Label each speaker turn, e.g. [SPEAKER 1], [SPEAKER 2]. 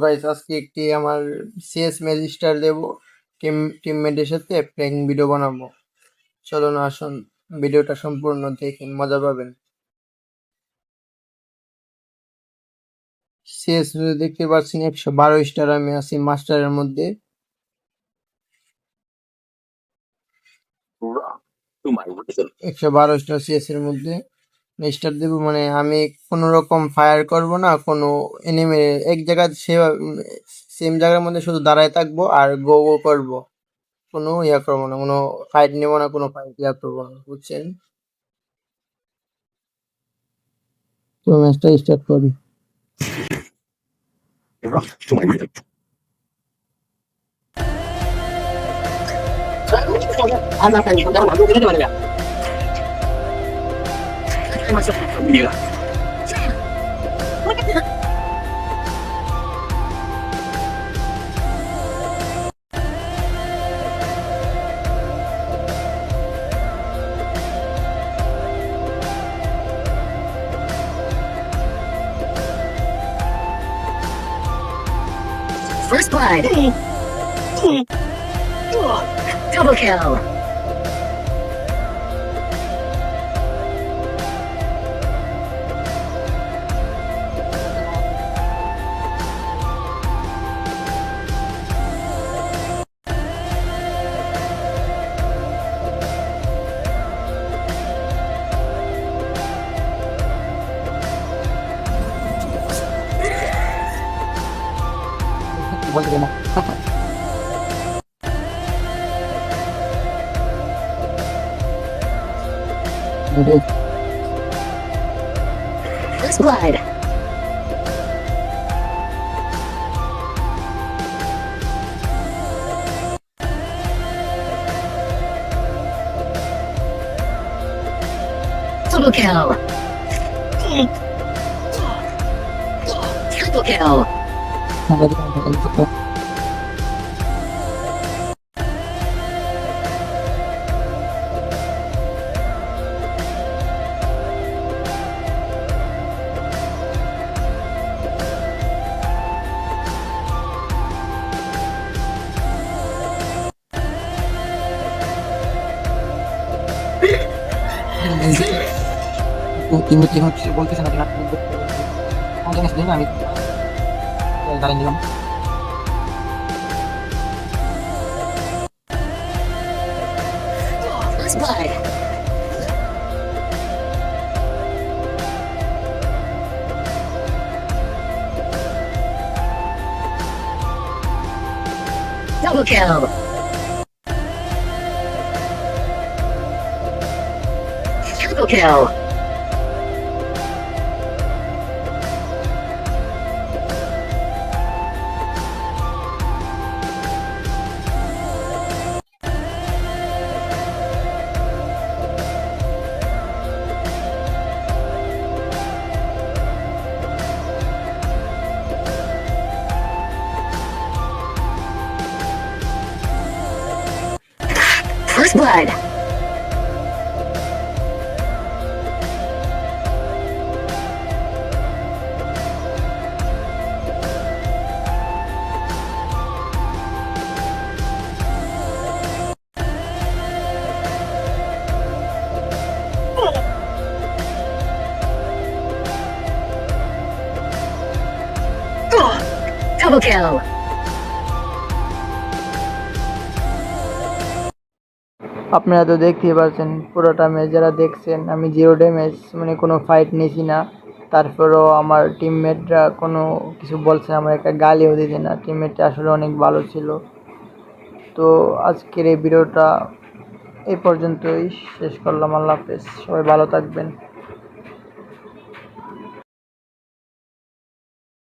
[SPEAKER 1] Guys, আজকে একটি আমার সিএস ম্যাজিস্টার দেব টিমমেটের সাথে প্র্যাঙ্ক ভিডিও বানাবো। চলুন আসুন ভিডিওটা সম্পূর্ণ দেখেন, মজা পাবেন। সিএস দেখতে পাচ্ছেন 112 স্টার আমি আছি মাস্টারের মধ্যে। 112 স্টার সিএস এর মধ্যে স্টার দেব, মানে আমি কোনো রকম ফায়ার করব না, কোনো এনিমি এক জায়গায় সেম জায়গার মধ্যে শুধু দাঁড়ায় থাকবো আর গো গো করবো, কোনো ইয়া করবো না, কোনো ফাইট নেবো না, কোনো ফাইট ইয়া করবো না, বুঝছেন? তো ম্যাচটা স্টার্ট করি।
[SPEAKER 2] First blood. Double kill.
[SPEAKER 1] বলতে না
[SPEAKER 2] First blood. Double kill. Triple kill.
[SPEAKER 1] Teammate যখন কিছু বলতেছে না, আমি দাঁড়িয়ে নিলাম।
[SPEAKER 2] First blood. Double kill. Triple kill. First blood. Double kill.
[SPEAKER 1] আপনারা তো দেখতেই পাচ্ছেন পুরোটা ম্যাচ, যারা দেখছেন আমি 0 ড্যামেজ, মানে কোনো ফাইট নিয়েছি না। তারপরেও আমার টিমমেটরা কোনো কিছু বলছে, আমার একটা গালিও দিতে না। টিমমেটটা আসলে অনেক ভালো ছিল। তো আজকের এই ভিডিওটা এই পর্যন্তই শেষ করলাম। আল্লাহ হাফেজ, সবাই ভালো থাকবেন।